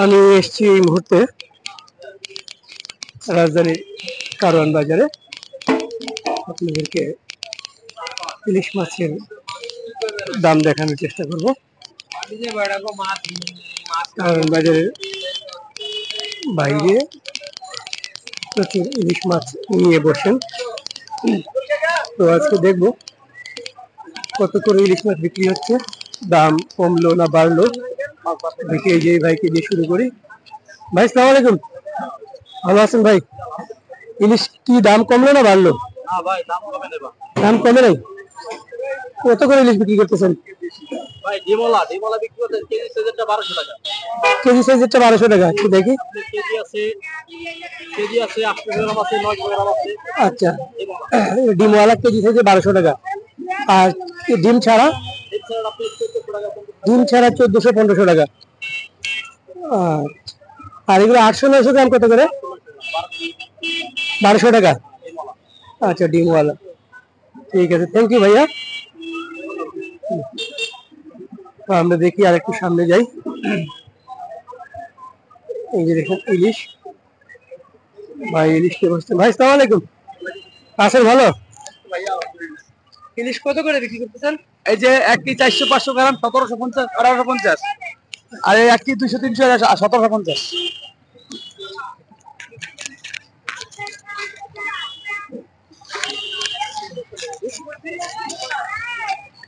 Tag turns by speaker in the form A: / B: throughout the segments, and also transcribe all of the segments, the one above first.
A: আমি এসেছি এই মুহূর্তে রাজধানীর কারওয়ান বাজারে। আপনাদেরকে ইলিশ মাছের দাম দেখানোর চেষ্টা করব। কারওয়ান বাজারের বাইরে প্রচুর ইলিশ মাছ নিয়ে বসেন। তো আজকে দেখবো কত করে ইলিশ মাছ বিক্রি হচ্ছে, দাম কমলো না বাড়লো। দেখি এই যে ভাইকে দিয়ে শুরু করি। ভাই সালাম আলাইকুম, ভালো আছেন ভাই? ইলিশ কি দাম কমলো না বাড়লো? দাম কমে নাই? কত করে ইলিশ বিক্রি করতেছেন? কেজি সাইজেরটা 1200 টাকা। একটু দেখি। আচ্ছা, ডিমওয়ালা কেজি সাইজে 1200 টাকা। আর ডিম ছাড়া? ডিম ছাড়া 1400-1500 টাকা। আর এগুলো 800-900 গ্রাম কত করে? 1200 টাকা। আচ্ছা, ডিমওয়ালা। ঠিক আছে, থ্যাংক ইউ ভাইয়া। আমরা দেখি আর একটু সামনে যাই। এই যে দেখুন ইলিশ ভাই, ইলিশ কে বসছেন। ভাই সালাম আলাইকুম, আছেন ভালো? ইলিশ কত করে বিক্রি করতেছেন?
B: এই যে 1 কেজি 400-500 গ্রাম 1750 1850, আর এই 1 কেজি 200-300 1750।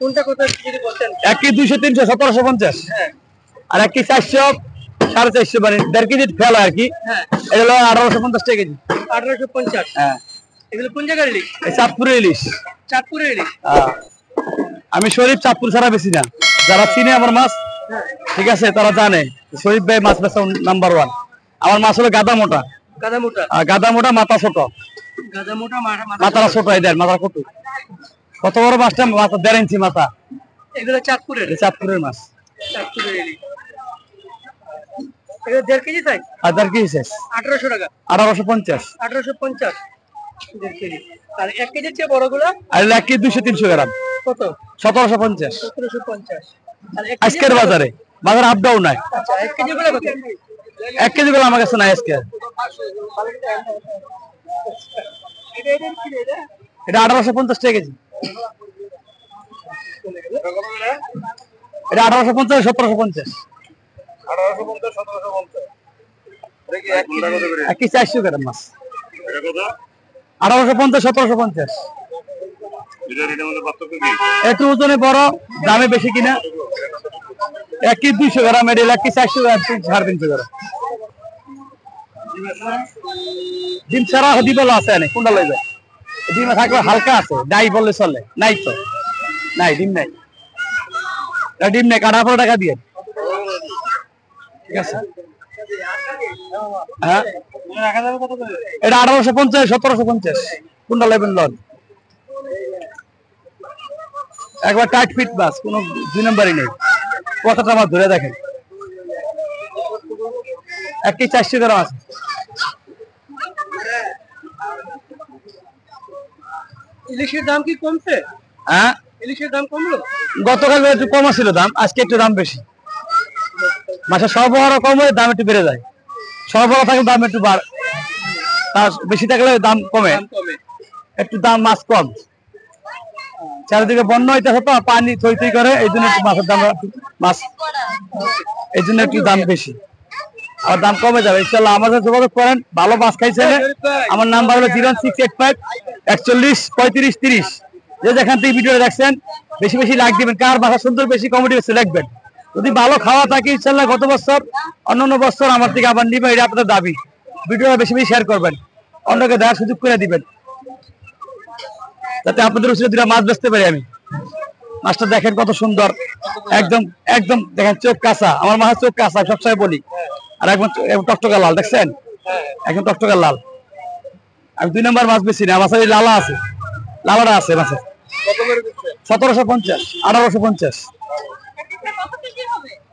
A: কোনটা কত যদি বলতেন?
B: 1 কেজি 200-300 1750, আর 1 কেজি 400 450, মানে 1.5 কেজি ফেলা আর কি। এটা হলো 1850 টাকা কেজি।
A: 1850।
B: হ্যাঁ,
A: এগুলো কোন জায়গার ইলিশ?
B: এই চাঁদপুরের ইলিশ।
A: চাঁদপুরের ইলিশ?
B: আমি শরীফ চাঁদপুর ছাড়া বেশি না। যারা চিনে আমার মাছ, ঠিক আছে, তারা জানে শরীফ ভাই মাছ বেচা নাম্বার 1। আমার মাছ হলো গাদা মোটা।
A: গাদা মোটা?
B: গাদা মোটা, মাথা ছোট।
A: গাদা মোটা,
B: মাথা ছোট, এদের মাথা কত? কত বড় মাছটা? মাথা 1.5 ইঞ্চি মাথা।
A: এগুলো চাঁদপুরের?
B: চাঁদপুরের মাছ।
A: চাঁদপুরের ইলিশ। এগুলো 1.5 কেজি সাইজ?
B: আর 1.5 কেজি সাইজ
A: 1800 টাকা।
B: 1850।
A: 1850 1.5 কেজি। আর 1 কেজির চেয়ে বড়গুলো?
B: আর 1 কেজি 200-300 গ্রাম
A: কত?
B: 1750।
A: 1750। আর
B: আজকের বাজারে আপ ডাউন নাই।
A: আচ্ছা, 1 কেজি গুলো কত?
B: 1 কেজি গুলো আমার কাছে নাই আজকে। এটা 1850 টাকা কেজি। এটা 1850 1750। 1 কেজি 400 গ্রাম মাছ। 1850 1750। একটু ওজনে বড়, দামে বেশি কিনা। 1 কেজি 200 গ্রাম, এটা 1 কেজি 400 গ্রাম 350 গ্রাম। ডিম ছাড়া হদি বলা আছে না, কোনটা লইবে? ডিম থাকলে হালকা আছে, নাই বললে চলে। নাই তো, নাই ডিম নাই। ডিম নাই, কাটা 18 টাকা দিয়ে। ঠিক আছে, হ্যাঁ। এটা 1850 1750। কোনটা লইবেন লন? একবার টাইট ফিট মাছ, কোনো 2 নম্বরই নেই। কতটা মাছ ধরে দেখেন। 1 কেজি 400 গ্রাম আছে।
A: ইলিশের দাম কি কমছে?
B: হ্যাঁ,
A: ইলিশের দাম কমলো?
B: গতকাল একটু কম ছিল দাম, আজকে একটু দাম বেশি। মাছের সরবরাহ কম হয়ে দাম একটু বেড়ে যায়। সরবরাহ থাকলে দাম একটু তার বেশি থাকলে দাম কমে। একটু দাম মাছ কম। চারিদিকে বন্যা হইতে হতো, পানি থই থই করে, এই জন্য একটু মাছের দাম, মাছ এই জন্য একটু দাম বেশি। আর দাম কমে যাবে ইনশাল্লাহ। আমাদের যোগাযোগ করেন, ভালো মাছ খাইছেন। আমার নাম্বার হলো 01685 41 35 30। যে যেখান থেকে ভিডিও দেখছেন বেশি বেশি লাইক দিবেন। কার ভাষা সুন্দর বেশি কমেডি বেশি লিখবেন। যদি ভালো খাওয়া থাকে ইনশাল্লাহ গত বছর অন্যান্য বছর আমার থেকে আবার নিবেন, এটা আপনাদের দাবি। ভিডিওটা বেশি বেশি শেয়ার করবেন, অন্যকে দেখার সুযোগ করে দিবেন, যাতে আপনাদের উচিত 2টা মাছ বেচতে পারি আমি। মাছটা দেখেন কত সুন্দর, একদম একদম দেখেন চোখ কাঁচা। আমার মাছের চোখ কাঁচা, সবসময় বলি। আর একদম টকটকা লাল, দেখছেন? একদম টকটকা লাল। আমি 2 নম্বর মাছ বেশি না, মাছের লালা আছে, লালাটা আছে মাছের। 1750 1850।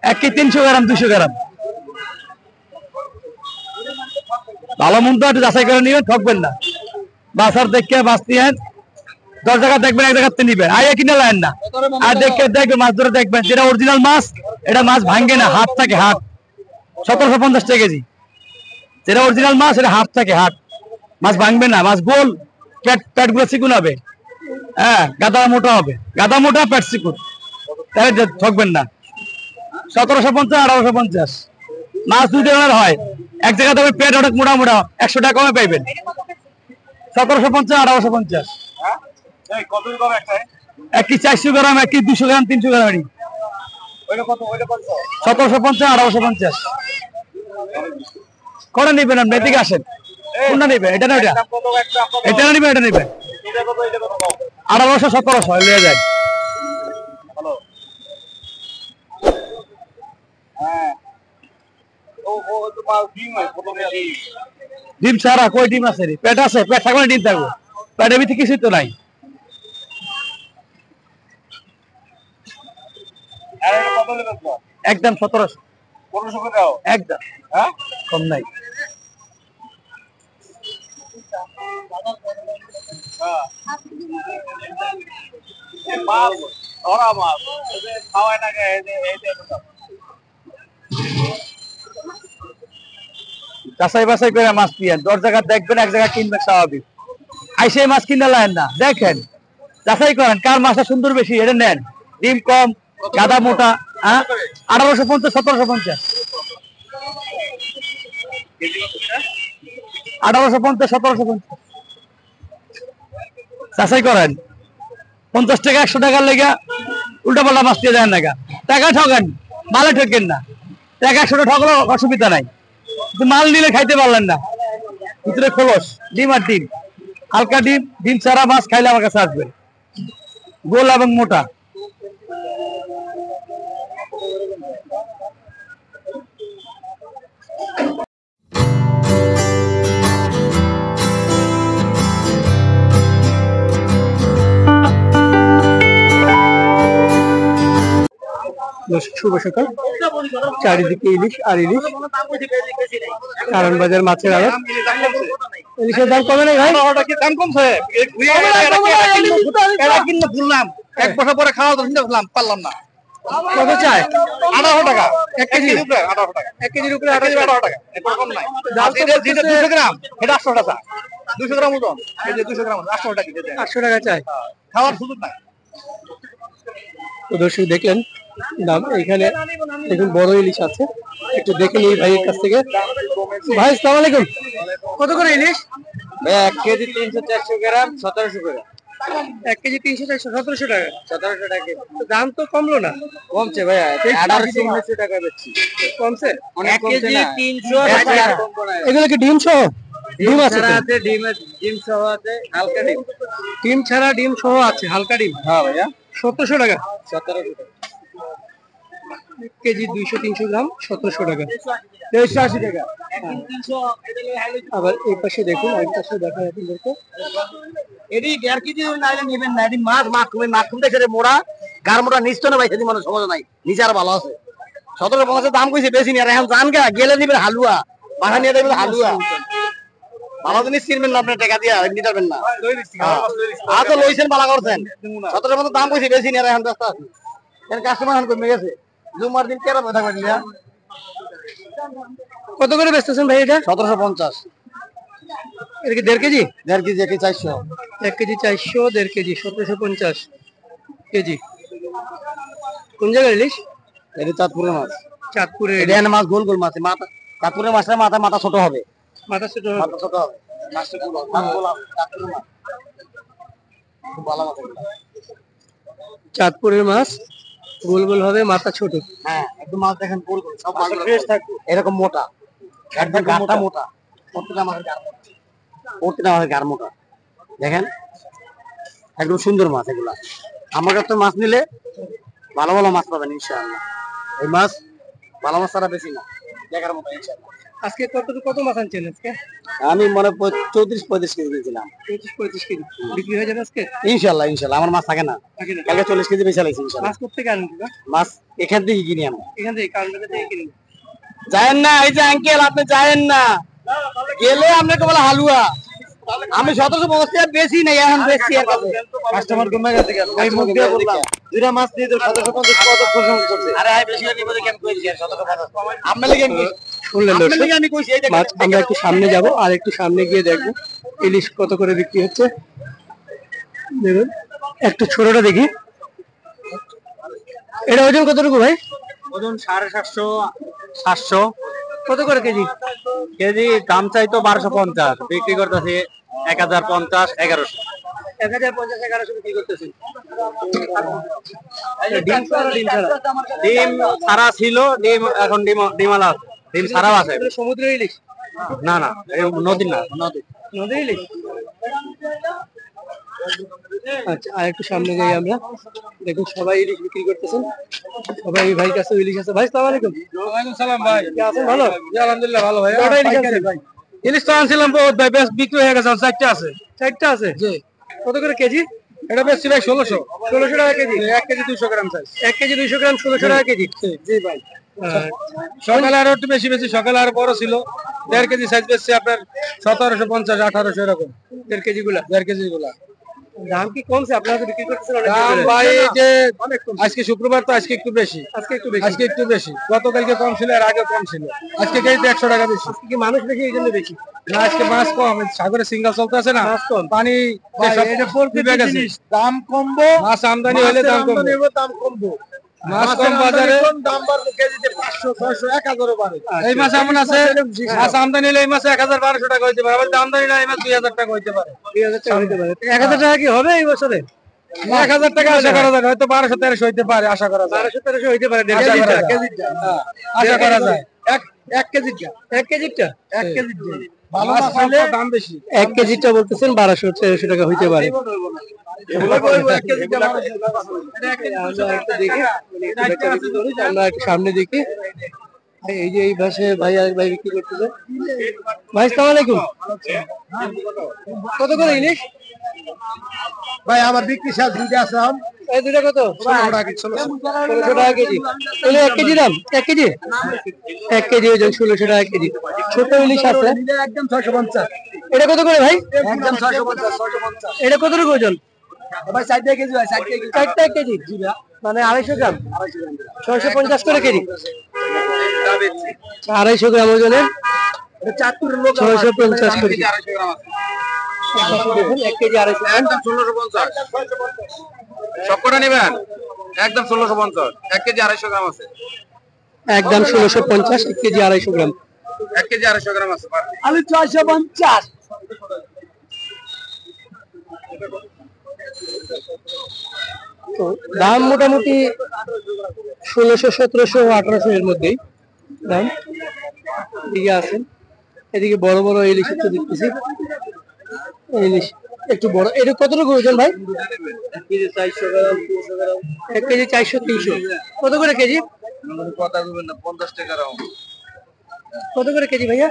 B: 1 কেজি 300 গ্রাম 200 গ্রাম। ভালো মন্দ একটু যাচাই করে নিবেন, ঠকবেন না। বাসার দেখে মাছ নিয়েন, 10 জায়গা দেখবেন, 1 জায়গাতে নিবেন, আইয়া কিনে লাইন না। আর দেখে দেখবেন, মাছ ধরে দেখবেন যেটা অরিজিনাল মাছ, এটা মাছ ভাঙ্গে না, হাত থাকে, হাত 1750 টাকা কেজি। যেটা অরিজিনাল মাছ এটা হাট থাকে, হাট মাছ ভাঙবে না, মাছ গোল, পেট গুলো চিকুন হবে, হ্যাঁ গাদা মোটা হবে, গাদা মোটা পেট চিকুন, তাহলে ঠকবেন না। 1750 1850 মাছ 2 ধরনের হয়, এক জায়গাতে পেট অনেক মোটা মোটা 100 টাকা কমে পাইবেন। 1750 1850 একটি 400 গ্রাম, একটি 200 গ্রাম, 300 গ্রাম। 1750 1850 কোনটা নিবেন আপনি? এদিকে আসেন, কোনটা নিবেন? এটা না এটা? এটা না নিবেন, এটা নিবেন? 1800 1700 লিয়ে যায়। ডিম ছাড়া কই ডিম আছে রে? পেট আছে, পেট থাকলে ডিম থাকবো, পেটের ভিতরে কিছুই তো নাই। একদম 1700 একদম, কম নাই। যাচাই বাছাই করে মাছ নিয়েন, 10 জায়গা দেখবেন, এক জায়গা কিনবেন, স্বাভাবিক। আইসে মাছ কিনে লাইন না, দেখেন যাচাই করেন কার মাছটা সুন্দর বেশি, এটা নেন। ডিম কম, গাদা মোটা, 1850 1750 1850 1750 যাচাই করেন। 50 টাকা 100 টাকার লেগে উল্টা পাল্টা মাছ দিয়ে দেন না, টাকা ঠকেন, মালে ঠকেন না। টাকা 100 টাকা ঠকলো অসুবিধা নাই, কিন্তু মাল নিলে খাইতে পারলেন না, ভিতরে খোলস, ডিম আর ডিম, হালকা ডিম, ডিম ছাড়া মাছ খাইলে আমার কাছে আসবেন, গোল এবং মোটা।
A: শুভ সকাল। চারিদিকে ইলিশ আর ইলিশ, কারণ বাজার মাছের আড়ত। ইলিশের দাম কমে নাই ভাই?
B: দাম কমছে, এক বছর পরে খাওয়া পারলাম না।
A: কত চাই?
B: 1800 টাকা
A: 1 কেজি।
B: 1800 টাকা
A: 1 কেজির উপরে
B: 1800 টাকা, এরপর কম নাই।
A: দাম তো
B: 200 গ্রাম এটা 800 টাকা, 200 গ্রাম ওজন, এই যে 200 গ্রাম 800 টাকা দিতে,
A: 800 টাকা চাই,
B: খাওয়ার সুযোগ নাই।
A: তো দর্শক দেখলেন দাম। এখানে দেখুন বড় ইলিশ আছে, একটু দেখে নিই ভাইয়ের কাছ থেকে। ভাই আসসালামু আলাইকুম, কত করে ইলিশ?
B: 1 কেজি 300 400 গ্রাম 1700 করে।
A: 1 কেজি 300 400 1700 টাকা।
B: 1700 টাকা
A: তো দাম তো কমলো না?
B: কমছে ভাইয়া, 1800 1900 টাকা বেচছি।
A: কমছে?
B: অনেক কমছে না।
A: 300 এগুলো কি ডিম সহ? ডিম আছে তো?
B: আছে, ডিম সহ আছে, হালকা ডিম।
A: ডিম ছাড়া ডিম সহ আছে, হালকা ডিম।
B: হ্যাঁ ভাইয়া
A: 1700 টাকা
B: 1700 টাকা।
A: 1 কেজি 200 300 গ্রাম 1700 টাকা।
B: 180 টাকা।
A: আবার এই পাশে দেখুন, এই পাশে দেখা যাচ্ছে দেখো,
B: এডি 1.5 কেজি নাইলে নেবেন না, এডি মাছ মাখুম দেখে রে মোড়া, গার মোড়া নিচ তো না ভাই, সেদিন মানে সমস্যা নাই, নিচে আর ভালো আছে। 1750 দাম কইছে, বেশি নি, আর এখন জান গা গেলে নিবেন হালুয়া, বাসা নিয়ে দেবেন হালুয়া, ভালো জিনিস কিনবেন না, আপনি টাকা দিয়া এমনি যাবেন না। আজ তো লইছেন ভালো করছেন, 1750 দাম কইছে, বেশি নি, আর এখন ব্যস্ত আছি, এর কাস্টমার এখন কমে গেছে, জুমার দিন কেরা কথা কইলি না।
A: কত করে বেচতেছেন ভাই এটা?
B: 1750।
A: এটা কি 1.5 KG?
B: 1.5 KG 400।
A: 1 KG 400, 1.5 KG 1750 KG. কোন জায়গার ইলিশ?
B: এটা চাঁদপুরের মাছ।
A: চাঁদপুরে
B: এটা মাছ গোল গোল মাছ, মাথা চাঁদপুরের মাছের মাথা ছোট হবে,
A: মাথা ছোট
B: মাথা ছোট হবে, মাছটা গোল হবে, চাঁদপুরের মাছ খুব ভালো মাছ এগুলো।
A: চাঁদপুরের মাছ গোল গোল হবে, মাথা ছোট।
B: হ্যাঁ একদম মাছ দেখেন গোল গোল, সব মাছ ফ্রেশ থাকবে, এরকম মোটা, একদম গাটা মোটা, প্রত্যেকটা মাছের গার মোটা, প্রত্যেকটা মাছের গার মোটা, দেখেন একদম সুন্দর মাছ এগুলা। আমার কাছে মাছ নিলে ভালো ভালো মাছ পাবেন ইনশাআল্লাহ, এই মাছ ভালো মাছ ছাড়া বেশি না, দেখার মতো ইনশাআল্লাহ।
A: আজকে কত মাছ আনছেন আজকে?
B: আমি মনে 34-35 কেজি দিয়েছিলাম।
A: 35 কেজি বিক্রি হয়ে যাবে আজকে
B: ইনশাআল্লাহ ইনশাআল্লাহ, আমার মাছ থাকে না, কালকে 40 কেজি বেচা লাগছে ইনশাআল্লাহ।
A: মাছ কোথেকে আনেন?
B: মাছ এখান থেকে কিনি আমরা,
A: এখান থেকে কাউন্টার থেকে কিনি।
B: যায়েন না, এই যে আঙ্কেল আপনি যায়েন না, গেলে আপনাকে বলে হালুয়া। আমি 1750 বেশি নাই, এখন বেশি আর কাছে কাস্টমার কমে গেছে, ওই মুখ দিয়ে বললাম দুইটা মাছ দিয়ে 1750 কত প্রশংসা করছে। আরে আই বেশি নিব কেন কইছি 1750 আপনি লাগেন
A: শুনলেন দর্শক মাছ। আমরা একটু সামনে যাব, আর একটু সামনে গিয়ে দেখবো ইলিশ কত করে বিক্রি হচ্ছে। দেখুন একটু ছোটটা দেখি, এটা ওজন কতটুকু ভাই?
B: ওজন 750 700
A: কত করে কেজি?
B: কেজি। দাম চাইতো 1250, বিক্রি করতেছি 1050 1100।
A: 1050 1100 বিক্রি করতেছেন। ডিম ছাড়া?
B: ডিম ছাড়া ছিল, ডিম এখন ডিমালা আছে, ডিম ছাড়াও আছে।
A: সমুদ্রের ইলিশ?
B: না না, নদীর না,
A: নদীর ইলিশ। আচ্ছা, আর একটু সামনে যাই আমরা। দেখুন সবাই ইলিশ বিক্রি করতেছেন, সবাই এই ভাই কাছে ইলিশ আছে। ভাই সালাম আলাইকুম।
B: ওয়ালাইকুম সালাম ভাই,
A: কি আছেন? ভালো?
B: আলহামদুলিল্লাহ ভালো ভাই।
A: কয়টা ইলিশ আনছেন ভাই?
B: ইলিশ তো আনছিলাম বহুত ভাই, বেশ বিক্রি হয়ে গেছে, 4টা আছে।
A: 4টা আছে?
B: জি।
A: কত করে কেজি?
B: এটা বেশি ভাই 1600।
A: 1600 টাকা কেজি?
B: 1 কেজি 200 গ্রাম সাইজ।
A: 1 কেজি 200 গ্রাম 1600 টাকা কেজি? জি ভাই।
B: সকালে আরো একটু বেশি সকালে আরো বড় ছিল, 1.5 কেজি সাইজ বেশি আপনার 1750 1800 এরকম।
A: 1.5 কেজি গুলা?
B: 1.5 কেজি গুলা।
A: দাম কি কমছে? আপনারা তো বিক্রি করতেছেন অনেক
B: দাম
A: করে।
B: ভাই এই যে আজকে শুক্রবার তো আজকে একটু বেশি।
A: আজকে একটু বেশি?
B: আজকে একটু বেশি, গতকালকে কম ছিল, আর আগে কম ছিল। আজকে কেজিতে 100 টাকা বেশি।
A: আজকে কি মানুষ বেশি এই জন্য বেশি?
B: না, আজকে মাছ কম, সাগরে সিঙ্গেল চলতে আছে না,
A: মাছ কম।
B: পানি
A: এটা প্রকৃতির জিনিস, দাম কমবো,
B: মাছ আমদানি হলে দাম কমবে।
A: দাম কমবো।
B: মাছ কম বাজারে,
A: দাম বাড়বে, কেজিতে 500 600 1000 বাড়ে।
B: এই মাছ এমন আছে, মাছ আমদানি হলে এই মাছ 1000 1200 টাকা হইতে পারে, আবার আমদানি না এই মাছ 2000 টাকা হইতে পারে।
A: 2000 টাকা হইতে পারে। 1000 টাকা কি হবে এই বছরে?
B: 1000 টাকা আশা করা যায়, হয়তো 1200 1300 হইতে পারে, আশা করা যায়।
A: 1200 1300 হইতে পারে।
B: আশা করা যায়। আশা করা যায়।
A: 1 কেজিটা? 1 কেজিটা?
B: 1 কেজি ভালো মাছ হলে দাম বেশি।
A: 1 কেজিটা বলতেছেন 1200 1300 টাকা হইতে পারে। আমরা একটু সামনে দেখি। এই যে এই পাশে ভাই আরেক ভাই বিক্রি করতেছে। ভাই আসসালামু আলাইকুম। কত করে ইলিশ
B: ভাই? আমার বিক্রি শেষ, দুইটা আছে।
A: এই দুটা কত?
B: 16 টাকা কেজি।
A: 1600 টাকা কেজি। তাহলে 1 কেজি দাম? 1 কেজি? 1 কেজি ওজন 1600 টাকা কেজি। ছোট ইলিশ আছে
B: একদম 650।
A: এটা কত করে ভাই?
B: একদম 650 650।
A: এটা কতটুকু ওজন?
B: ভাই 4 কেজি ভাই, 4 কেজি।
A: 4টা কেজি? মানে 250 গ্রাম? 650 করে কেজি? 250 গ্রাম ওজনের 650 করে।
B: 250 গ্রাম আছে।
A: দেখুন 1 কেজি 250 গ্রাম।
B: একদম 1650। সবকটা নেবেন? একদম 1650। 1 কেজি 250 গ্রাম আছে।
A: একদম 1650, 1 কেজি 250 গ্রাম।
B: 1 কেজি 250 গ্রাম আছে।
A: আলু 650। তো দাম মোটামুটি 1600 1700 1800 এর মধ্যেই দাম। এদিকে আছেন, এদিকে বড় বড় ইলিশ একটু দেখতেছি। ইলিশ একটু বড়। এটা কতটুকু ওজন ভাই? 1 কেজি 400 গ্রাম 300 গ্রাম। 1 কেজি 400 300। কত করে কেজি?
B: কথা বলবেন না, 50 টাকা রাও।
A: কত করে কেজি ভাইয়া?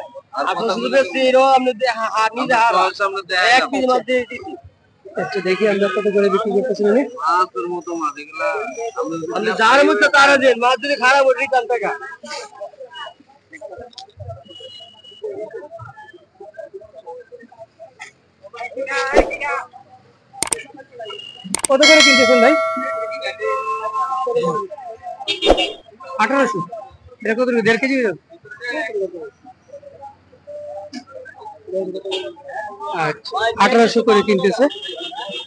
A: আচ্ছা দেখি আমরা কত করে বিক্রি করতেছি। যার মধ্যে তারা যে মাছ যদি খারাপ ওঠে টাকা। কত করে কিনতেছেন ভাই? 1800। এটা কত? 1.5 কেজি? আচ্ছা 1800 করে কিনতেছে,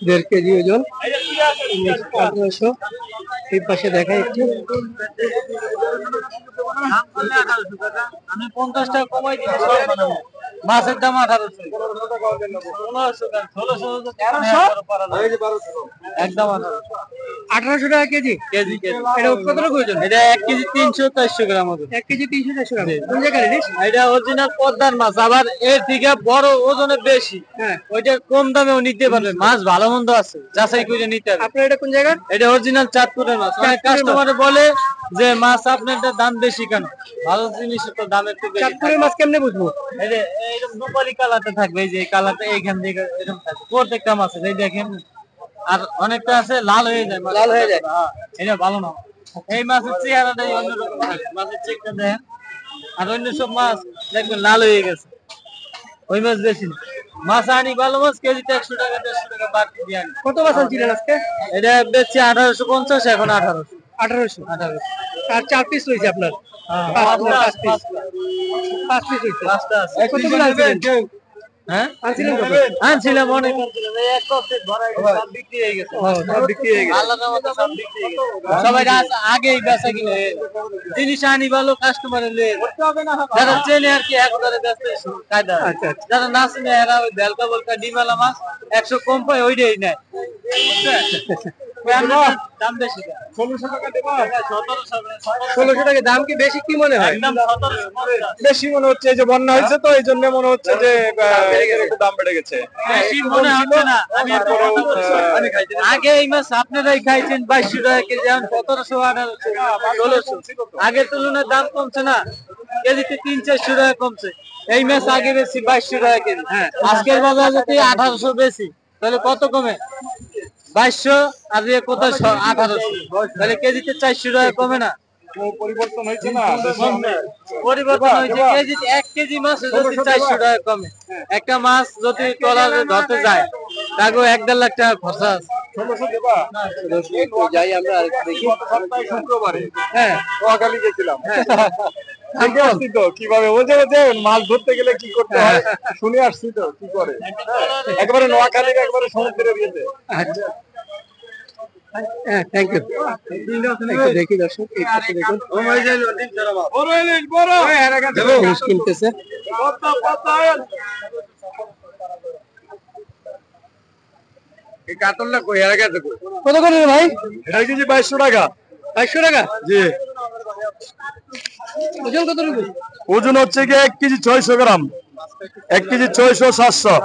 A: 1.5 কেজি ওজন। 1800। এই পাশে দেখাই একটু।
B: আমি 50 টাকা কমাই দিতে পারবো। মাছের দাম 1800। 1600 একদম
A: 1800 টাকা কেজি?
B: কেজি।
A: এটা কতটুকু ওজন?
B: এটা 1 কেজি 300 400 গ্রাম হবে।
A: 1 কেজি 300 400 গ্রাম। কোন জায়গার ইলিশ?
B: এটা অরিজিনাল পদ্মার মাছ, আবার এর থেকে বড় ওজনে বেশি।
A: হ্যাঁ,
B: ওইটা কম দামেও নিতে পারবেন। মাছ ভালো মন্দ আছে, যাচাই করে নিতে হবে।
A: আপনার এটা কোন জায়গার?
B: এটা অরিজিনাল চাঁদপুরের মাছ। অনেক কাস্টমারে বলে যে মাছ আপনারটা দাম বেশি কেন? ভালো জিনিসের তো দাম একটু বেশি।
A: চাঁদপুরের মাছ কেমনে বুঝবো?
B: এই যে এইরকম রূপালী কালারটা থাকবে, এই যে কালারটা এইখান থেকে এরকম থাকবে প্রত্যেকটা মাছে। এই দেখেন, আর অনেকটা আছে লাল হয়ে যায়।
A: লাল হয়ে যায়?
B: হ্যাঁ, এটা ভালো না। এই মাছের চেহারাটাই অন্যরকম থাকে, মাছের চেকটা দেখেন। আর অন্য সব মাছ দেখবেন লাল হয়ে গেছে, ওই মাছ বেশি না। মাছ আনি ভালো মাছ, কেজিতে 100 টাকা 150 টাকা বাড়তি দিয়ে আনি।
A: কত মাছ আনছিলেন আজকে?
B: এটা বেচছি 1850, এখন 1800।
A: 1800। আর 4 পিস রয়েছে আপনার?
B: হ্যাঁ,
A: 5 পিস। 5 পিস হইছে।
B: পাঁচটা আছে।
A: কতগুলো আনছিলেন?
B: হ্যাঁ
A: আনছিলেন কত?
B: আনছিলাম অনেক আনছিলাম, এই এক বক্সে ভরা গেছে, সব বিক্রি হয়ে গেছে।
A: সব বিক্রি হয়ে গেছে।
B: আল্লাহর রহমতে সব বিক্রি হয়ে গেছে। সবাই আগেই বেচা কিনে জিনিস আনি ভালো কাস্টমারের লেগে যারা চেনে আর কি একবারে ব্যস্ত কায়দা।
A: আচ্ছা, আচ্ছা।
B: যারা না চেনে এরা ওই ভেলকা বলকা ডিমালা মাছ 100 কম পায় ওইটাই নেয়। দাম বেশি
A: 1600 টাকা দেবা?
B: 1700
A: 1600 টাকা দাম কি বেশি কি মনে হয়?
B: একদম 1700
A: বেশি মনে হচ্ছে, এই যে বন্যা হয়েছে তো এই জন্য মনে হচ্ছে যে একটু দাম বেড়ে গেছে।
B: বেশি মনে হচ্ছে না। আমি আগে এই মাছ আপনারাই খাইছেন 2200 টাকা কেজি, এখন 1700 1800 1600। আগের তুলনায় দাম কমছে না, কেজিতে 300-400 টাকা কমছে। এই মাছ আগে বেশি 2200 টাকা কেজি, আজকের বাজারে যদি 1800 বেশি তাহলে কত কমে? 2200 আর এ কোথায় 1800, তাহলে কেজিতে 400 টাকা কমে না?
A: পরিবর্তন হয়েছে না?
B: পরিবর্তন হয়েছে। কেজিতে 1 কেজি মাছ যদি 400 টাকা কমে, একটা মাছ যদি ট্রলারে ধরতে যায় তাকে 1.5 লাখ টাকা খরচা আছে।
A: 1600 দেবা?
B: যাই আমরা আরেকটু দেখি।
A: সপ্তাহে শুক্রবারে
B: হ্যাঁ
A: নোয়াখালী গেছিলাম। দেখে আসছি তো কিভাবে বলছে যে মাছ ধরতে গেলে কি করতে হয়, শুনে আসছি তো কি করে। একবারে নোয়াখালীর একবারে সমুদ্রের ইয়েতে। হ্যাঁ, থ্যাংক ইউ। দেখি দর্শক, এই পাশে দেখুন ইলিশ কিনতেছে। কত করে রে ভাই?
B: এটা কেজি 2200 টাকা।
A: 2200 টাকা?
B: জি।
A: ওজন কত রকম?
B: ওজন হচ্ছে কি 1 কেজি 600 গ্রাম, 1 কেজি 600 700।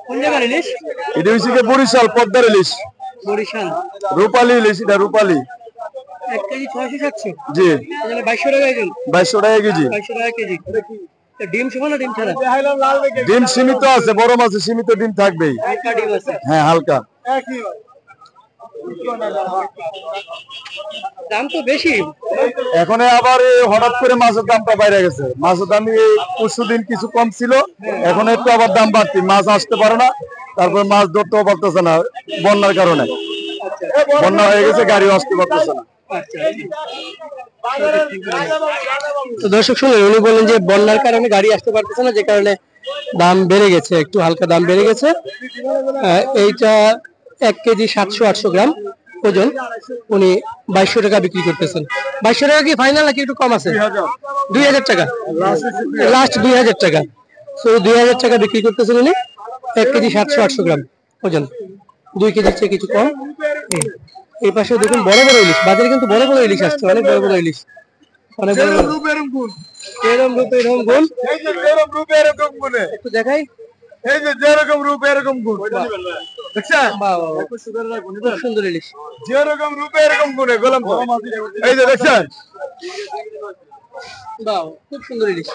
A: কোন জায়গার ইলিশ?
B: এটা হচ্ছে কি বরিশাল পদ্মার ইলিশ,
A: বরিশাল
B: রূপালী ইলিশ, এটা রূপালী।
A: 1 কেজি 600 700?
B: জি।
A: তাহলে 2200 টাকা ওজন।
B: 2200 টাকা কেজি।
A: 2200 টাকা কেজি। ডিম সমান না ডিম ছাড়া?
B: ডিম সীমিত আছে, বড় মাছে সীমিত ডিম থাকবেই।
A: হালকা ডিম আছে।
B: হ্যাঁ হালকা।
A: দাম তো বেশি।
B: এখন আবার হঠাৎ করে মাছের দামটা বাইরে গেছে। মাছের দাম এই পরশু দিন কিছু কম ছিল, এখন একটু আবার দাম বাড়তি। মাছ আসতে পারে না, তারপর মাছ ধরতেও পারতেছে না বন্যার কারণে। বন্যা হয়ে গেছে, গাড়িও আসতে পারতেছে না।
A: তো দর্শক শুনুন, উনি বলেন যে বন্যার কারণে গাড়ি আসতে পারতেছে না, যে কারণে দাম বেড়ে গেছে, একটু হালকা দাম বেড়ে গেছে। এইটা 1 কেজি 700-800 গ্রাম ওজন, উনি 2200 টাকা বিক্রি করতেছেন। 2200 টাকা কি ফাইনাল নাকি একটু কম আছে? 2000 টাকা লাস্ট, 2000 টাকা। তো 2000 টাকা বিক্রি করতেছেন উনি, 1 কেজি 700-800 গ্রাম ওজন, 2 কেজির চেয়ে কিছু কম। এই পাশে দেখুন বড় বড় ইলিশ, বাজারে কিন্তু বড় বড় ইলিশ আসছে, অনেক বড় বড় ইলিশ, অনেক বড় বড়। এরকম রূপ এরকম গুণ, একটু দেখাই।
B: এই যে যেরকম রূপ এরকম গুণ, দেখছেন?
A: বাহ, খুব সুন্দর ইলিশ।
B: যেরকম রূপ এরকম গুণে গোলাম তো। এই যে দেখছেন,
A: বাহ, খুব সুন্দর ইলিশ।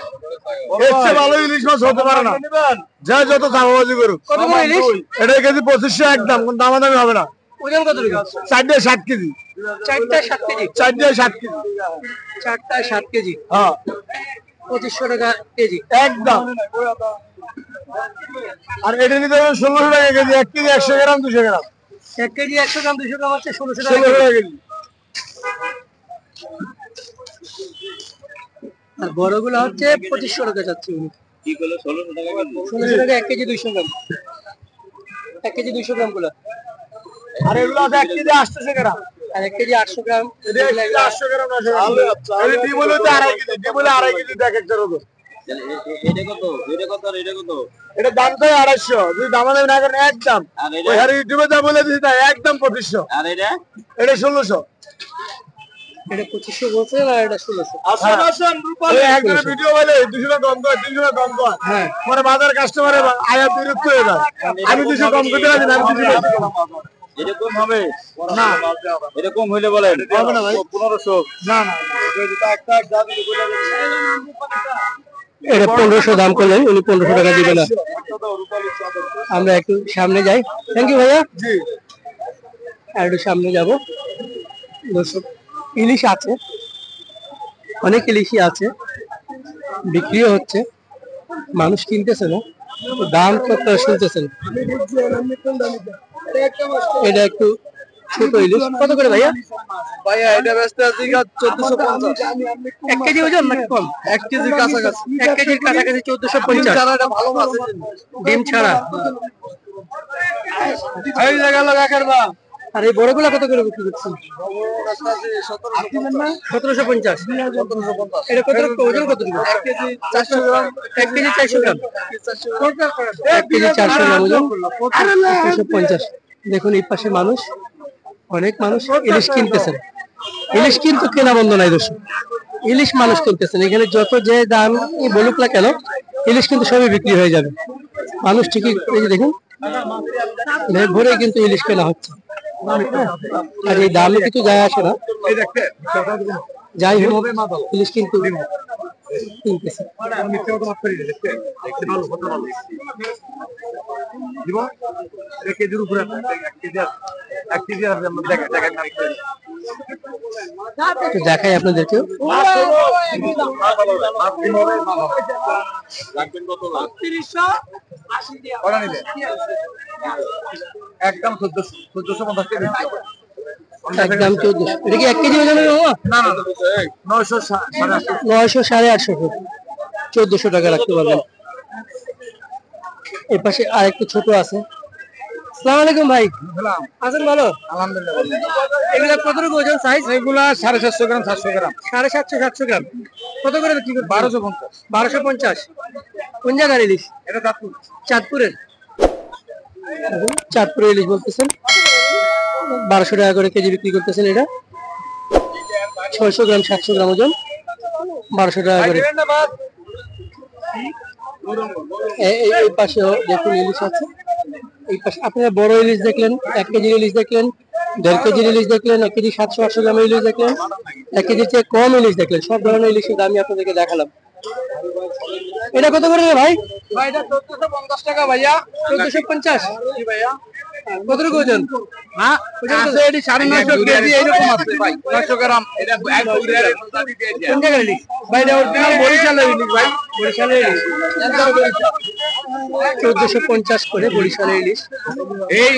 B: এর চেয়ে ভালো ইলিশ মাছ হতে পারে না, যা যত দামাবাজি করুক।
A: কত করে ইলিশ?
B: এটা কেজি 2500 একদম, কোন দামাদামি হবে না।
A: ওজন কত রকম?
B: 4.5 কেজি।
A: 4টায় 7 কেজি।
B: 4.5 কেজি।
A: 4টায় 7 কেজি,
B: হ্যাঁ
A: 2500 টাকা কেজি
B: একদম। আর এটা নিতে হবে 1600 টাকা কেজি, 1 কেজি 100 গ্রাম 200 গ্রাম।
A: 1 কেজি 100 গ্রাম 200 গ্রাম হচ্ছে 1600 টাকা
B: 1600 টাকা কেজি।
A: আর বড়গুলো হচ্ছে 2500 টাকা যাচ্ছে উনি।
B: কি করলো 1600 টাকা কেজি?
A: 1600 টাকা 1 কেজি 200 গ্রাম, 1 কেজি 200 গ্রাম গুলো।
B: আর এগুলো আছে 1 কেজি 800 গ্রাম।
A: আর 1 কেজি 800 গ্রাম,
B: এটা 800 গ্রাম 900 গ্রাম। এই ডিম হলো 2.5 কেজি, ডিম হলো 2.5 কেজি দেখ একটা রকম।
C: এটা কত? এটা কত আর এটা কত?
B: এটা দাম তো 250, যদি দামাদামি না করেন একদম।
C: আর
B: ওই
C: এটা?
B: আর ইউটিউবে যা বলে দিছি তাই একদম 2500।
C: আর এটা?
B: এটা 1600।
A: এটা 2500 বলছে না, এটা 1600।
B: আসেন আসেন রূপালী একজনের ভিডিও বলে 200 টাকা কম কর, 300 টাকা কম কর।
A: হ্যাঁ।
B: পরে বাজার কাস্টমারে আয়া বিরক্ত হয়ে যায়। আমি 200 কম করতে পারি না, আমি 200
C: এরকম হবে
B: না।
C: এরকম হইলে বলেন
B: হবে না ভাই।
C: 1500।
B: না না
A: এটা 1500 দাম করলেন উনি, 1500 টাকা দিবে না। আমরা একটু সামনে যাই। থ্যাংক ইউ ভাইয়া।
B: জি।
A: আর একটু সামনে যাব। দর্শক, ইলিশ আছে, অনেক ইলিশই আছে, বিক্রিও হচ্ছে, মানুষ কিনতেছে না, দাম কত শুনতেছেন। এটা একটু ছোট ইলিশ কত করে ভাইয়া?
B: ভাইয়া এটা ব্যস্ত আছে 1450।
A: 1 কেজি ওজন নাকি কম?
B: 1 কেজি কাছাকাছি।
A: 1 কেজির কাছাকাছি 1450।
B: যারা এটা ভালো মাছ
A: ডিম ছাড়া।
B: এই জায়গা লাগাকের বা
A: আর এই বড়গুলা কত করে বিক্রি করছেন? 1750। এটা কত ওজন কত দিবে?
B: 1 কেজি 400 গ্রাম।
A: 1 কেজি 400 গ্রাম। 1 কেজি 400 গ্রাম ওজন 1750। দেখুন এই পাশে মানুষ, অনেক মানুষ ইলিশ কিনতেছেন। ইলিশ কিন্তু কেনা বন্ধ নাই দর্শক, ইলিশ মানুষ কিনতেছেন। এখানে যত যে দাম বলুক না কেন, ইলিশ কিন্তু সবই বিক্রি হয়ে যাবে। মানুষ ঠিকই, এই যে দেখুন ভরে কিন্তু ইলিশ কেনা হচ্ছে। আর এই দামে কিছু যায় আসে না, যাই হোক ইলিশ কিন্তু কিনতেছে। একটু দেখাই আপনাদেরকে।
B: একদম 1450
A: একদম 1400। এটা কি 1 কেজি ওজনের মামা?
B: না না 900
A: 900 850 1400 টাকা রাখতে পারবেন। এর পাশে আর একটু ছোট আছে। আসসালামু আলাইকুম ভাই, আছেন ভালো?
B: আলহামদুলিল্লাহ।
A: এগুলা কতটুকু ওজন সাইজ?
B: এগুলা 750 গ্রাম 700 গ্রাম
A: 750 700 গ্রাম। কত করে বিক্রি করছেন?
B: 1250।
A: 1250। কোন জায়গার ইলিশ?
B: এটা দাঁতপুর।
A: চাঁদপুরের। চাঁদপুরের ইলিশ বলতেছেন, 1200 টাকা করে কেজি বিক্রি করতেছেন। এটা 600 গ্রাম 700 গ্রাম ওজন, 1200 টাকা করে। এই পাশেও দেখুন ইলিশ আছে। এই পাশে আপনারা বড় ইলিশ দেখলেন, 1 কেজির ইলিশ দেখলেন, 1.5 কেজির ইলিশ দেখলেন, 1 কেজি 700-800 গ্রামের ইলিশ দেখলেন, 1 কেজির চেয়ে কম ইলিশ দেখলেন। সব ধরনের ইলিশের দামই আপনাদেরকে দেখালাম। এটা কত করে রে ভাই?
B: ভাই এটা 1450 টাকা ভাইয়া।
A: 1450।
B: জি ভাইয়া।
A: কতটুকু ওজন?
B: হ্যাঁ আছে এটি 950 কেজি এরকম আছে ভাই। 900 গ্রাম। এটা এক কুরিয়ারে
A: কোন জায়গার ইলিশ?
B: ভাই এটা অরিজিনাল বরিশালের ইলিশ ভাই।
A: বরিশালের ইলিশ। 1450 করে বরিশালের ইলিশ।
C: এই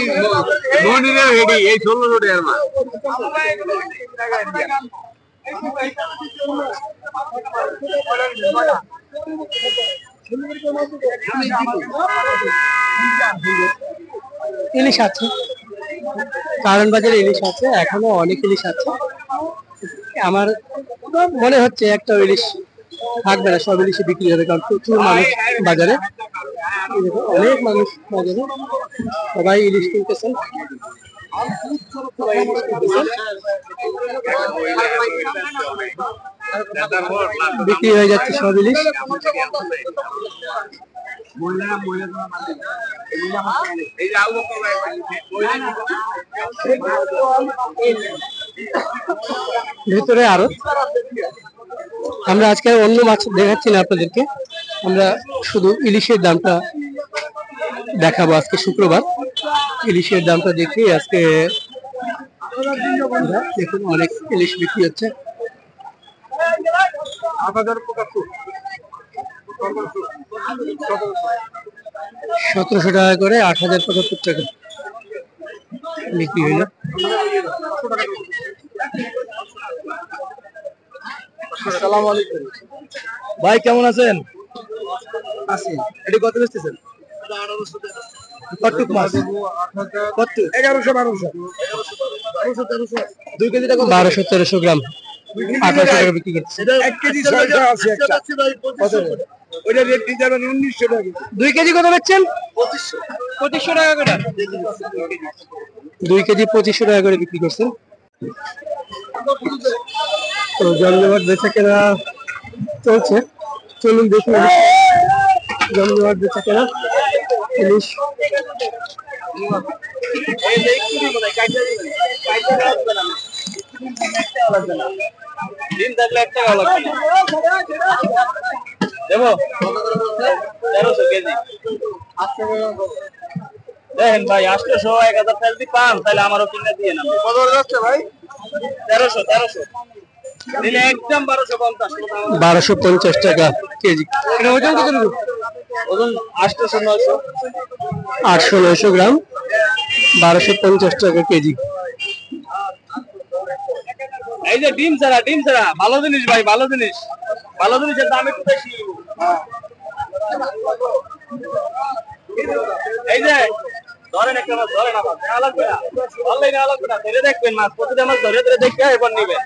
C: মনিরের হেডি এই 1600 টাকার মাছ।
A: ইলিশ আছে, কারণ বাজারে ইলিশ আছে, এখনো অনেক ইলিশ আছে। আমার মনে হচ্ছে একটা ইলিশ থাকবে না, সব ইলিশে বিক্রি হবে, কারণ প্রচুর মানুষ বাজারে, অনেক মানুষ বাজারে, সবাই ইলিশ কিনতেছেন। সবাই ইলিশ কিনতেছেন। বিক্রি হয়ে যাচ্ছে সব ইলিশ। ভেতরে আরো আমরা আজকে অন্য মাছ দেখাচ্ছি না আপনাদেরকে, আমরা শুধু ইলিশের দামটা দেখাবো। আজকে শুক্রবার, ইলিশের দামটা দেখি আজকে। দেখুন অনেক ইলিশ বিক্রি হচ্ছে। 1700 টাকা করে 8075 টাকা বিক্রি হইল।
B: আসসালামু আলাইকুম ভাই, কেমন আছেন? আছি। এটি কত বেচতেছেন? কতটুক মাছ? কত? 1100 1200 2 কেজি টাকা
A: 1200-1300 গ্রাম 1800 টাকা বিক্রি করছে।
B: 1 কেজি 600 আছে একটা। কত? ওইটা রেট দিয়ে যাবেন 1900 টাকা।
A: 2 কেজি কত বেচছেন?
B: 2500
A: টাকা করে। 2 কেজি 2500 টাকা করে বিক্রি করছেন। তো জমজমাট বেচা কেনা চলছে, চলুন দেখুন জমজমাট বেচা কেনা ইলিশ।
C: দিন থাকলে 1 টাকা লাগবে না। দেবো 1300 কেজি। দেখেন ভাই 800 1000 টাকা যদি পান তাহলে আমারও কিনে দিয়ে নেন।
B: কত যাচ্ছে ভাই?
C: 1300 দিলে একদম 1250।
A: 1250 টাকা কেজি। এটা ওজন কতটুকু?
C: ওজন 800 900
A: 800-900 গ্রাম 1250 টাকা কেজি
C: এই যে ডিম ছাড়া ভালো জিনিস ভাই, ভালো জিনিসের দাম একটু বেশি। এই যে ধরেন একটা মাছ, ধরেন আমার নেওয়া লাগবে না, ধরলেই নেওয়া লাগবে না, ধরে দেখবেন মাছ, প্রতিটা মাছ ধরে দেখবে এবার নিবেন।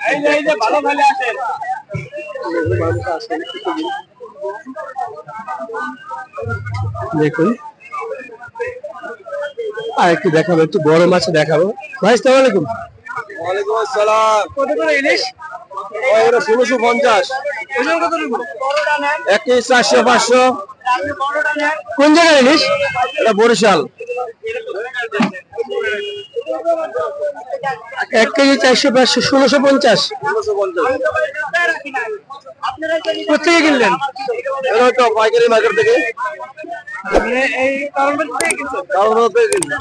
C: এই যে ভালো ভালো আসেন।
A: দেখুন আর একটু দেখাবো, একটু বড় মাছ দেখাবো। ভাই আসসালামু আলাইকুম।
C: ওয়ালাইকুম আসসালাম।
A: কত করে ইলিশ?
C: 1650।
A: ওজন কত রকম?
C: 1 কেজি 400 500।
A: কোন জায়গার ইলিশ?
C: এটা বরিশাল।
A: 1 কেজি 400 500 1650।
C: 1650।
A: কোথেকে কিনলেন?
C: এটা তো পাইকারি মার্কেট থেকে।
A: এই কারণটা থেকে কিনছেন?
C: কারণ থেকে কিনছি।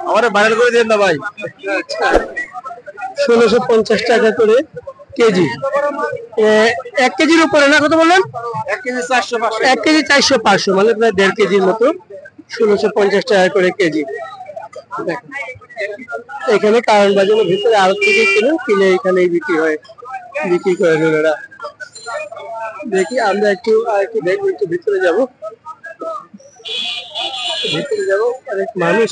C: আমারে ভাইরাল করে দেন না ভাই।
A: 1650 টাকা করে কেজি। 1 কেজির উপরে না, কত বললেন?
C: 1 কেজি 400 500।
A: 1 কেজি 400 500 মানে প্রায় 1.5 কেজির মতো। 1650 টাকা করে কেজি। দেখেন, এখানে কারণ বাজারের ভিতরে আরো থেকে কিনে এখানেই বিক্রি করে ওনারা। দেখি আমরা একটু দেখবো, একটু ভিতরে যাবো, অনেক মানুষ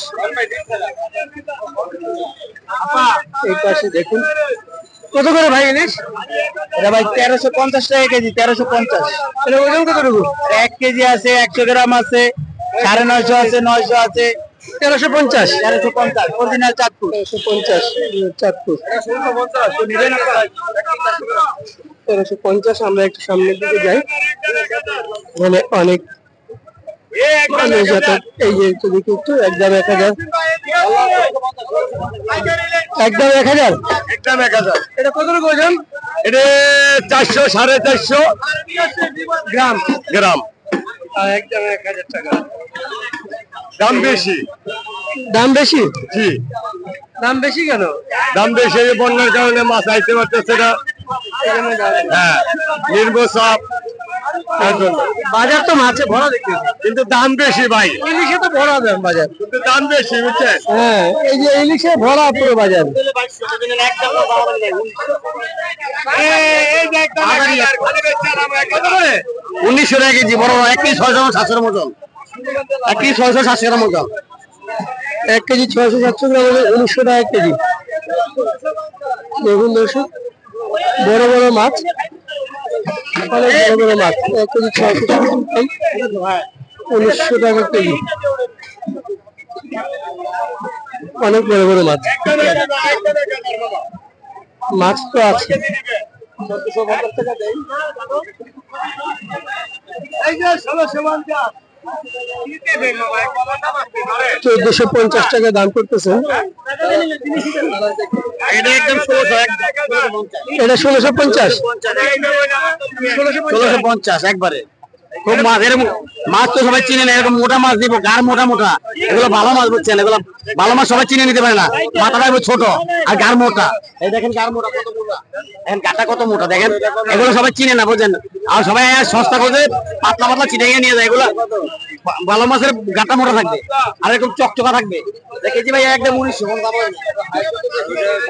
A: এই পাশে। দেখুন কত করে ভাই ইলিশ?
C: এটা ভাই 1350 টাকা কেজি। 1350।
A: এটা ওজন কত রকম?
C: 1 কেজি আছে, 100 গ্রাম আছে, 950 আছে, 900 আছে।
A: 1350।
C: 1350 অরিজিনাল চাঁদপুর।
A: 1350 চাঁদপুর। 1350। আমরা একটু সামনের দিকে যাই, মানে অনেক মানুষ যাতায়াত। এই যে একটু দেখি, একটু একদম 1000। একদম 1000।
C: একদম 1000।
A: এটা কত রকম ওজন?
C: এটা 400 450
A: গ্রাম।
C: গ্রাম।
A: আর একদম 1000 টাকা।
C: দাম বেশি।
A: দাম বেশি?
C: জি।
A: দাম বেশি কেন?
C: দাম বেশি এই বন্যার কারণে মাছ আইতে পারতেছে না। হ্যাঁ, নির্ভরশীল।
A: বাজার তো মাছে ভরা দেখতেছি,
C: কিন্তু দাম বেশি ভাই।
A: ইলিশে তো ভরা দেন বাজার।
C: কিন্তু দাম বেশি, বুঝছেন?
A: হ্যাঁ, এই যে ইলিশে ভরা পুরো বাজার।
C: 1900 টাকা কেজি বড়, 1 কেজি 600 700 মতন। 1 কেজি 600 700 গ্রাম মতন।
A: 1 কেজি 600 700 গ্রাম হলে 1900 টাকা কেজি। দেখুন দর্শক, বড় বড় মাছ, অনেক বড় বড় মাছ। 1 কেজি 600 1900 টাকা কেজি। অনেক বড় বড় মাছ। মাছ তো আছে। 1450 টাকা দাম করতেছেন।
C: এটা একদম 1600।
A: এটা 1650।
C: 1650 একবারে। খুব মাছ, এরকম মাছ তো সবাই চিনে না। এরকম মোটা মাছ দিব, গার মোটা মোটা, এগুলো ভালো মাছ, বুঝছেন? এগুলো ভালো মাছ সবাই চিনে নিতে পারে না। মাথাটা ছোট আর গার মোটা। এই দেখেন গার মোটা কত মোটা, দেখেন গাটা কত মোটা, দেখেন। এগুলো সবাই চিনে না, বুঝছেন? আর সবাই সস্তা করে পাতলা পাতলা চিনে নিয়ে যায়। এগুলো ভালো মাছের গাটা মোটা থাকবে আর এরকম চকচকা থাকবে। কেজি ভাই একদম 1900।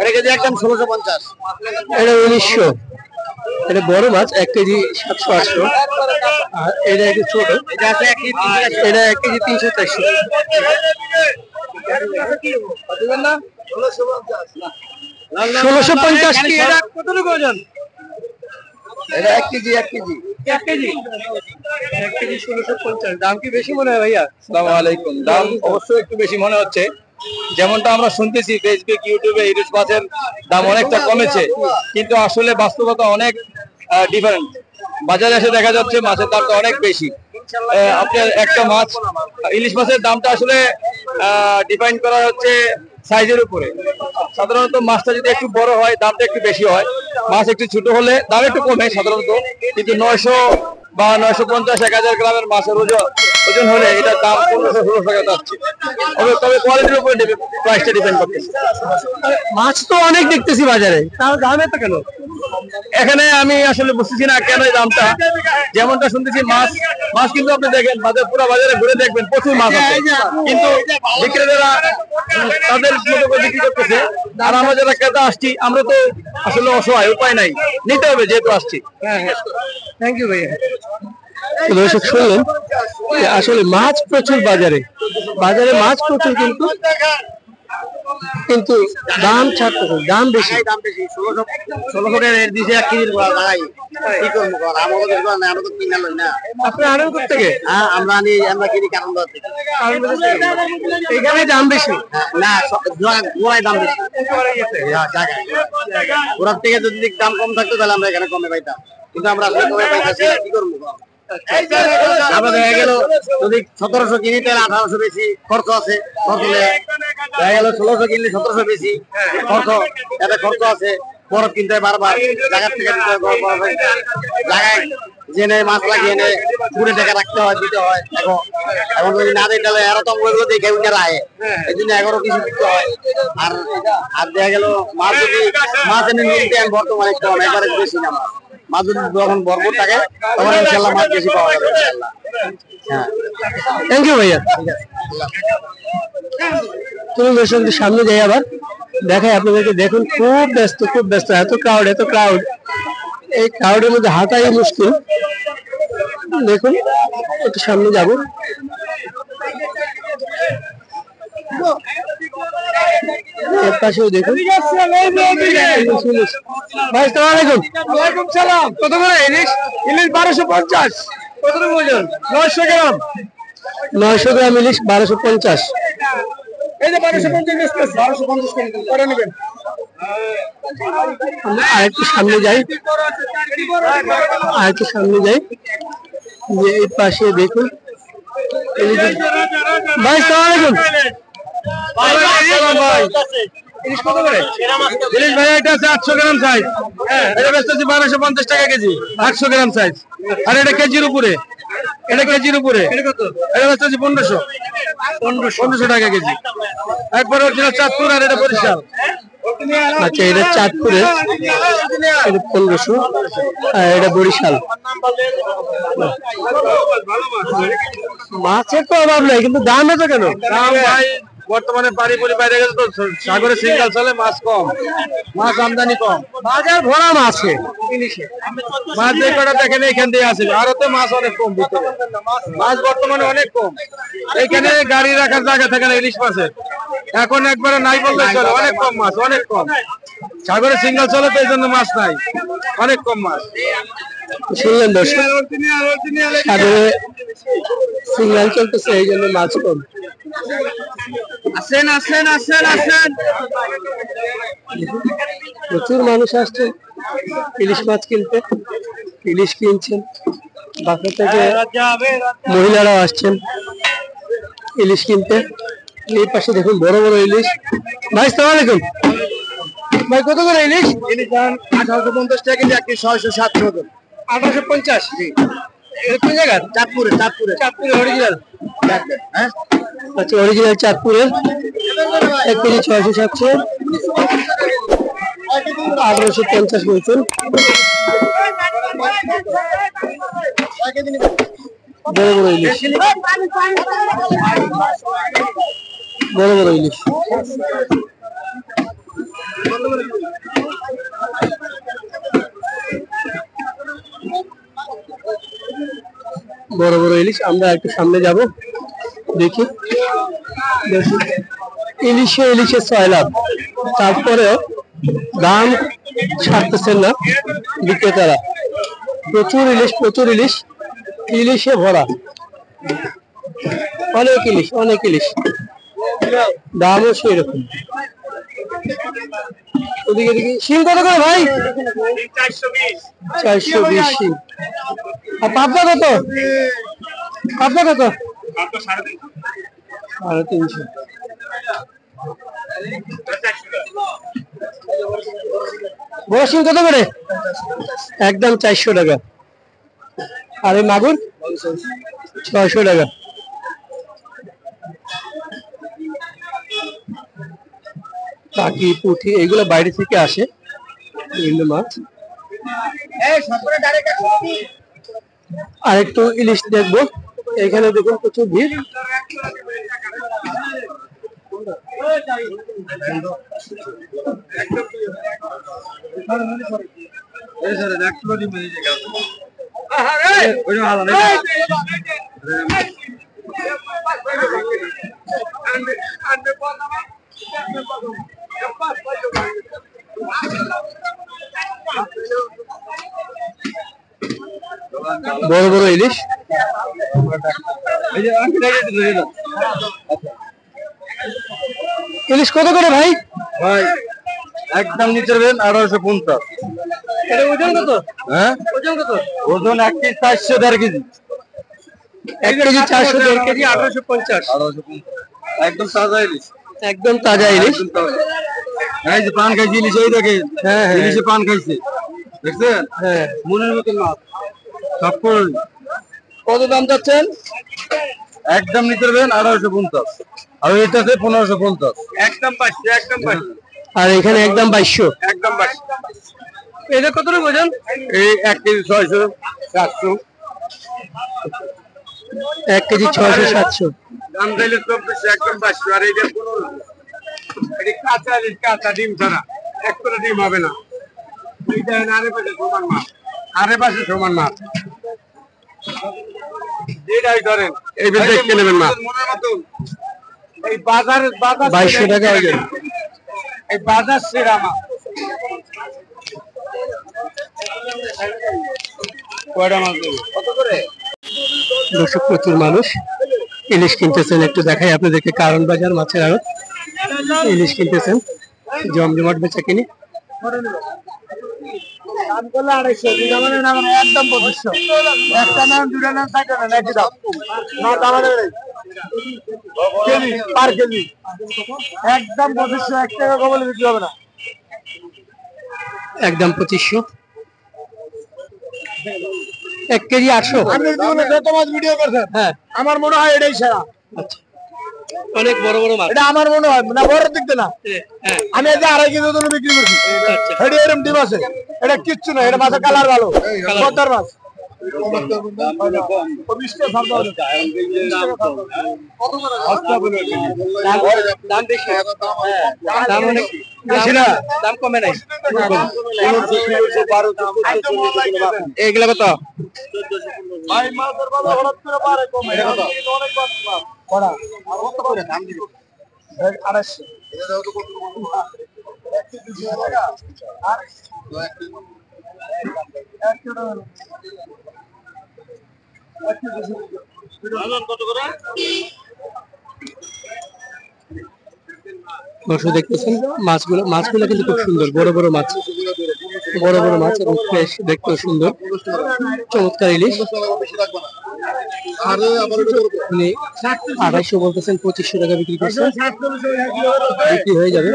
C: এটা কেজি একদম 1650।
A: এটা 1900। এটা বড় মাছ 1 কেজি 700 800। আর এটা একটু ছোট,
C: এটা আছে 1 কেজি 300।
A: এটা 1 কেজি 300 400। 1650 কি? এটা কতটুকু ওজন?
C: এটা 1 কেজি 1 কেজি
A: 1 কেজি 1 কেজি 1650। দাম কি বেশি মনে হয় ভাইয়া?
C: আসসালামু আলাইকুম। দাম অবশ্যই একটু বেশি মনে হচ্ছে। যেমনটা আমরা শুনতেছি ফেসবুক ইউটিউবে ইলিশ মাছের দাম অনেকটা কমেছে, কিন্তু আসলে বাস্তবতা অনেক ডিফারেন্ট। বাজারে এসে দেখা যাচ্ছে মাছের দামটা অনেক বেশি। আপনার একটা মাছ, ইলিশ মাছের দামটা আসলে ডিফাইন করা হচ্ছে সাইজের উপরে।
B: সাধারণত মাছটা যদি একটু বড় হয় দামটা একটু বেশি হয়, মাছ একটু ছোট হলে দাম একটু কমে সাধারণত। কিন্তু 900 বা 950 1000 গ্রামের মাছের ওজন হলে এটা দাম 1500-1600 টাকা যাচ্ছে। তবে কোয়ালিটির উপরে প্রাইসটা ডিপেন্ড করতেছে।
A: মাছ তো অনেক দেখতেছি বাজারে, তার দাম এত কেন?
B: এখানে আমি আসলে বুঝতেছি না কেন এই দামটা। যেমনটা শুনতেছি মাছ কিন্তু আপনি দেখেন পুরো বাজারে ঘুরে দেখবেন প্রচুর মাছ আছে, কিন্তু বিক্রেতারা তাদের মতো করে বিক্রি করতেছে। আর আমরা যারা ক্রেতা আসছি আমরা তো আসলে অসহায়, উপায় নাই, নিতে হবে যেহেতু আসছি।
A: থ্যাংক ইউ ভাইয়া। তো দর্শক শুনলেন যে আসলে মাছ প্রচুর বাজারে মাছ প্রচুর, কিন্তু দাম ছাড়তেছে, দাম বেশি।
C: 1600 টাকা রেট দিছে 1 কেজির লাগাই, কি করবো কর, আমাদের কিছু না, আমরা তো কিনা লই না।
A: আপনি আনন্দ থেকে?
C: হ্যাঁ, আমরা কিনি কারণ থেকে।
A: এখানে দাম বেশি
C: না, গোড়ায় দাম বেশি। গোড়ার থেকে যদি দাম কম থাকতো তাহলে আমরা এখানে কমে পাইতাম, কিন্তু আমরা আসলে কমে পাইতেছি না, কি করবো। আমরা দেখা গেল যদি 1700 কিনি তাহলে 1800 বেশি খরচ আছে, খরচ হলে দেখা গেল 1600 কিনলে 1700 বেশি খরচ, এতে খরচ আছে। বরফ কিনতে হয় বারবার, জায়গার থেকে দিতে হয়, জায়গায় জেনে মাছ লাগিয়ে এনে পুরে টাকা রাখতে হয়, দিতে হয়। এখন যদি না দিই তাহলে এরা তো ওইগুলো দেখে উনারা আয়, এই জন্য 11 কিছু দিতে হয়। আর দেখা গেল মাছ এনে নিতে বর্তমানে কম, একবারে বেশি না মাছ যদি যখন ভরপুর থাকে তখন ইনশাল্লাহ মাছ বেশি পাওয়া যাবে ইনশাল্লাহ। হ্যাঁ,
A: থ্যাংক ইউ ভাইয়া। তুমি বেশি সামনে যাই আবার দেখাই আপনাদেরকে। দেখুন খুব ব্যস্ত, এত ক্রাউড, এই ক্রাউডের মধ্যে হাঁটাই মুশকিল। দেখুন একটু সামনে যাব। এর পাশেও দেখুন। ভাই সালাম আলাইকুম।
B: ওয়ালাইকুম সালাম। কত করে ইলিশ? ইলিশ 1250। কতটুকু ওজন? 900 গ্রাম।
A: 900 গ্রাম ইলিশ 1250।
B: এই যে 1250 করে নেবেন।
A: আরেকটু সামনে যাই, যে এই পাশে দেখুন। ভাই সালাম আলাইকুম।
B: ইলিশ কত করে? ইলিশ ভাই এটা আছে 800 গ্রাম সাইজ। এটা বেচতেছি 1250 টাকা কেজি, 800 গ্রাম সাইজ। আর এটা কেজির উপরে, এটা বেচতেছি 1500 টাকা কেজি। একবার অরিজিনাল চাঁদপুর, আর এটা বরিশাল।
A: আচ্ছা, এটা চাঁদপুরের, এটা 1500, আর এটা বরিশাল। মাছের তো অভাব নাই, কিন্তু দাম এত কেন?
B: দাম ভাই বর্তমানে বাইরে গেছে তো সাগরে সিঙ্গেল চলে, মাছ কম, মাছ আমদানি কম,
A: বাজার ভরা মাছে।
B: মাছ যে কটা দেখেন এখান দিয়ে আসে, আরো তো মাছ অনেক কম ভিতরে, মাছ বর্তমানে অনেক কম। এখানে গাড়ি রাখার জায়গা থাকে না ইলিশ মাছের, এখন একবারে নাই বললে চলে, অনেক কম মাছ, অনেক কম। সাগরে সিঙ্গেল চলে তো এই জন্য মাছ নাই, অনেক কম মাছ।
A: শুনলেন দর্শক, সাগরে সিঙ্গেল চলতেছে এই জন্য মাছ কম।
B: আসেন।
A: প্রচুর মানুষ আসছেন ইলিশ মাছ কিনতে, ইলিশ কিনছেন। বাসা থেকে মহিলারাও আসছেন ইলিশ কিনতে। এই পাশে দেখুন বড় ইলিশ। ভাই সালাম আলাইকুম। ভাই কত করে ইলিশ?
B: 1850 টাকা কেজি, 600-700।
A: 1850। কোন জায়গা?
B: চাঁদপুরে
A: অরিজিনাল।
B: হ্যাঁ,
A: আচ্ছা, অরিজিনাল চাঁদপুরের 1 কেজি 600-700, 1850 বলছেন। বড় ইলিশ, বড় ইলিশ। বড় ইলিশ। আমরা একটু সামনে যাব, দেখি। ইলিশে 6 লাখ, তারপরেও দাম ছাড়তেছেন না বিক্রেতারা। প্রচুর ইলিশ, ইলিশে ভরা, অনেক ইলিশ, দামও সেই রকম। ওদিকে দেখি শিং কত করে ভাই? 420 শিং। আর পাবদা কত? 350। বড় শিং কত করে? একদম 400 টাকা। আর এই মাগুর 600 টাকা। কাকি পুঁটি এগুলো বাইরে থেকে আসে, বিভিন্ন মাছ। আর একটু ইলিশ দেখবো, এখানে দেখুন প্রচুর ভিড়। বড় বড় ইলিশ। ইলিশ কত করে ভাই?
B: ভাই একদম নিচে দেবেন 1850।
A: এটা ওজন কত?
B: হ্যাঁ
A: ওজন কত?
B: ওজন 1 কেজি 400, 1.5 কেজি।
A: 1 KG 400, 1.5 KG 1850।
B: 1850 একদম তাজা ইলিশ।
A: একদম তাজা ইলিশ।
B: এই যে পান খাইছে ইলিশ, এই দেখেন।
A: হ্যাঁ হ্যাঁ
B: ইলিশে পান খাইছে, দেখছেন?
A: হ্যাঁ।
B: মনের মতন মাছ সব করে।
A: কত দাম চাচ্ছেন?
B: একদম নিতে পারবেন 1850, আর এটা আছে 1550।
C: একদম 500, একদম 500,
A: আর এখানে একদম 2200।
C: একদম 500।
A: এটা কত করে ওজন?
B: এই 1 কেজি 600, 700।
A: 1 কেজি 600, 700।
C: দাম চাইলে 2400, একদম 500। আর এইটা 1500। এটি কাঁচা ইলিশ, কাঁচা ডিম ছাড়া, এক করে ডিম হবে না। এইটা আরে পাশে সমান মাছ, আরে পাশে সমান মাছ। যেটাই ধরেন এই বেশ দেখে নেবেন মাছ। এই বাজার
A: 2200 টাকা ওজন।
C: এই বাজার সেরা মাছ। কয়টা মাছ দেবো? কত করে?
A: দর্শক প্রচুর মানুষ ইলিশ কিনতেছেন। একটু দেখাই আপনাদেরকে, কারণ বাজার মাছের আড়ত। ইলিশ কিনতেছেন, জমজমাট বেচা কিনি।
C: একদম 2500। একটা নাম, দুটা নাম, চারটা নাম, একই দাম। না দাম কেজি পার কেজি একদম 2500। 1 টাকা কমলে বিক্রি হবে না।
A: একদম 2500। 1 কেজি 800।
C: আপনি জীবনে যত মাছ ভিডিও করছেন,
A: হ্যাঁ,
C: আমার মনে হয় এটাই সেরা।
A: অনেক বড় বড় মাছ।
C: এটা আমার মনে হয় না, বড় দিক না।
A: হ্যাঁ,
C: আমি এই যে 2.5 কেজি ওজন বিক্রি করছি।
A: আচ্ছা।
C: এটা এরকম ডিম আছে, এটা কিচ্ছু না, এটা মাছের কালার ভালো, পদ্মার মাছ।
A: দাম বেশি, দাম অনেক বেশি না, দাম কমে নাই। এগুলা কত?
C: ভাই মাছের বাজার হঠাৎ করে বাড়ে কমে, এটা কত? অনেক মাছ কড়া আর কত করে দাম দিব? 250।
A: দর্শক দেখতেছেন মাছগুলো কিন্তু খুব সুন্দর, বড় বড় মাছ, বড় বড় মাছ এবং ফ্রেশ, দেখতেও সুন্দর, চমৎকার ইলিশ। উনি 2800 বলতেছেন, 2500 টাকা বিক্রি করছেন। বিক্রি হয়ে যাবে।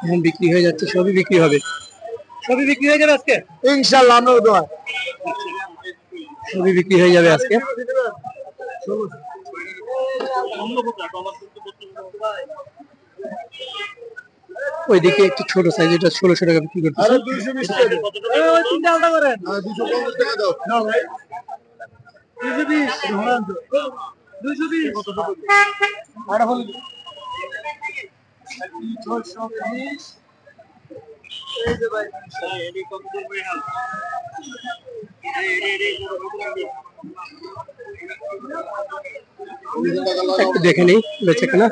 A: এখন বিক্রি হয়ে যাচ্ছে, সবই বিক্রি হবে, সবই বিক্রি হয়ে যাবে আজকে
C: ইনশাআল্লাহ। আমরা দোয়া,
A: সবই বিক্রি হয়ে যাবে আজকে। ওইদিকে একটু ছোট সাইজ, এটা 1600 টাকা বিক্রি করতেছে।
C: 220 টাকা দাও। ওই তিনটা আলাদা করেন। 250 টাকা দাও। না ভাই 220 220 আর হল 620। এই যে ভাই এডি কত করবে না?
A: একটু দেখে নেই বেচে কেনা।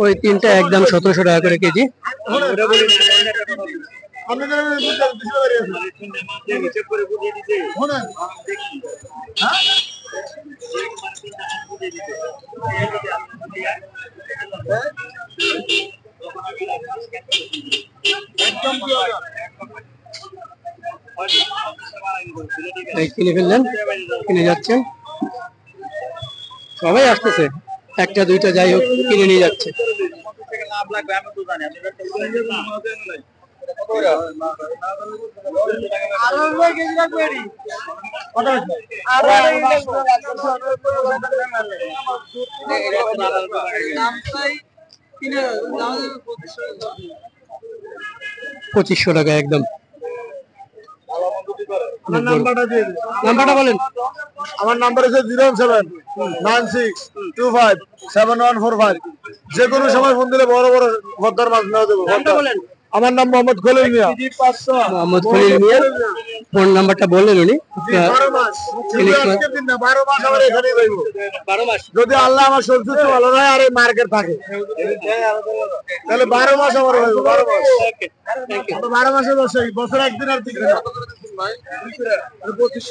A: ওই তিনটা একদম 1700 টাকা করে কেজি। কিনে ফেললেন, কিনে যাচ্ছেন, সবাই আসতেছে, একটা দুইটা যাই হোক কিনে নিয়ে যাচ্ছে। $2500 একদম। নাম্বারটা বলেন।
D: আমার নাম্বার হচ্ছে 0796257145। যে কোনো সময় ফোন দিলে বড় বড় ভদ্দার মাছ নেওয়া যাবে। আমার নাম মোহাম্মদ খলিল মিয়া।
A: মোহাম্মদ খলিল মিয়া, ফোন নাম্বারটা বললেন উনি।
D: 12 মাস,
A: ইলিশ মাছ।
D: আজকের দিন না, 12 মাস আমার এখানেই রইব।
A: 12 মাস
D: যদি আল্লাহ আমার সবজি ভালো হয় আর এই মার্কেট থাকে, তাহলে 12 মাস আমার রইব। 12 মাস, 12 মাসের বছর একদিন আর 2 দিন।